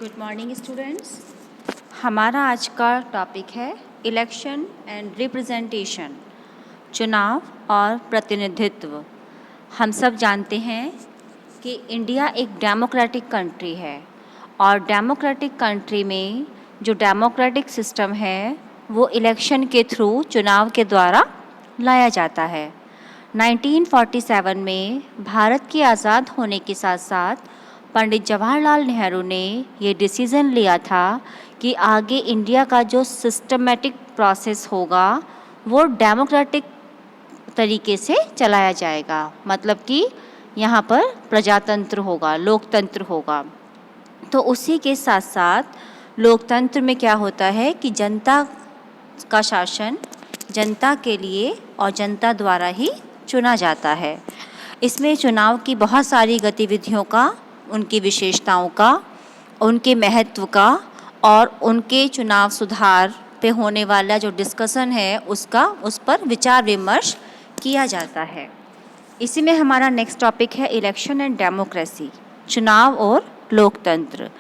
Good morning students. हमारा आज का टॉपिक है इलेक्शन एंड रिप्रेजेंटेशन, चुनाव और प्रतिनिधित्व। हम सब जानते हैं कि इंडिया एक डेमोक्रेटिक कंट्री है और डेमोक्रेटिक कंट्री में जो डेमोक्रेटिक सिस्टम है वो इलेक्शन के थ्रू, चुनाव के द्वारा लाया जाता है। 1947 में भारत के आज़ाद होने के साथ साथ पंडित जवाहरलाल नेहरू ने ये डिसीज़न लिया था कि आगे इंडिया का जो सिस्टमेटिक प्रोसेस होगा वो डेमोक्रेटिक तरीके से चलाया जाएगा। मतलब कि यहाँ पर प्रजातंत्र होगा, लोकतंत्र होगा। तो उसी के साथ साथ लोकतंत्र में क्या होता है कि जनता का शासन जनता के लिए और जनता द्वारा ही चुना जाता है। इसमें चुनाव की बहुत सारी गतिविधियों का, उनकी विशेषताओं का, उनके महत्व का और उनके चुनाव सुधार पे होने वाला जो डिस्कशन है उस पर विचार विमर्श किया जाता है। इसी में हमारा नेक्स्ट टॉपिक है इलेक्शन एंड डेमोक्रेसी, चुनाव और लोकतंत्र।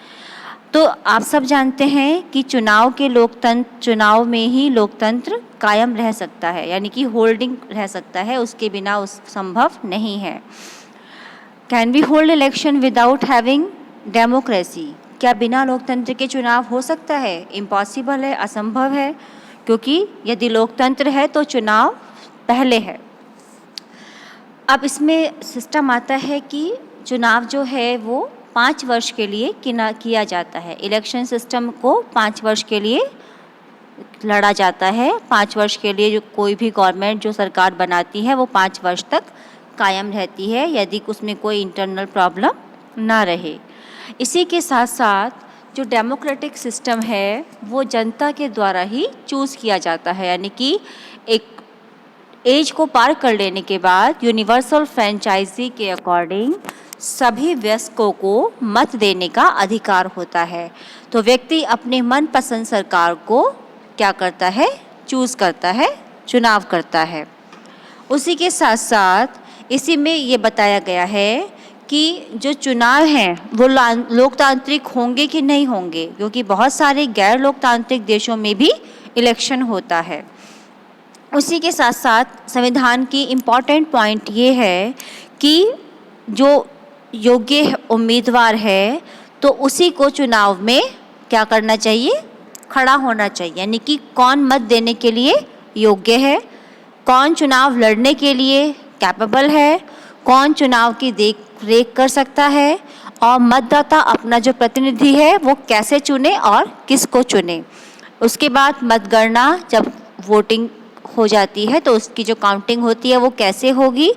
तो आप सब जानते हैं कि चुनाव में ही लोकतंत्र कायम रह सकता है, यानी कि होल्डिंग रह सकता है, उसके बिना उस संभव नहीं है। Can we hold election without having democracy? क्या बिना लोकतंत्र के चुनाव हो सकता है? इम्पॉसिबल है, असंभव है, क्योंकि यदि लोकतंत्र है तो चुनाव पहले है। अब इसमें सिस्टम आता है कि चुनाव जो है वो 5 वर्ष के लिए किया जाता है। इलेक्शन सिस्टम को 5 वर्ष के लिए लड़ा जाता है। 5 वर्ष के लिए जो कोई भी गवर्नमेंट जो सरकार बनाती है वो 5 वर्ष तक कायम रहती है, यदि उसमें कोई इंटरनल प्रॉब्लम ना रहे। इसी के साथ साथ जो डेमोक्रेटिक सिस्टम है वो जनता के द्वारा ही चूज़ किया जाता है, यानी कि एक एज को पार कर लेने के बाद यूनिवर्सल फ्रेंचाइजी के अकॉर्डिंग सभी वयस्कों को मत देने का अधिकार होता है। तो व्यक्ति अपने मनपसंद सरकार को क्या करता है? चूज़ करता है, चुनाव करता है। उसी के साथ साथ इसी में ये बताया गया है कि जो चुनाव हैं वो लोकतांत्रिक होंगे कि नहीं होंगे, क्योंकि बहुत सारे गैर लोकतांत्रिक देशों में भी इलेक्शन होता है। उसी के साथ साथ संविधान की इम्पॉर्टेंट पॉइंट ये है कि जो योग्य उम्मीदवार है तो उसी को चुनाव में क्या करना चाहिए? खड़ा होना चाहिए, यानी कि कौन मत देने के लिए योग्य है, कौन चुनाव लड़ने के लिए कैपेबल है, कौन चुनाव की देख रेख कर सकता है और मतदाता अपना जो प्रतिनिधि है वो कैसे चुने और किसको चुने। उसके बाद मतगणना, जब वोटिंग हो जाती है तो उसकी जो काउंटिंग होती है वो कैसे होगी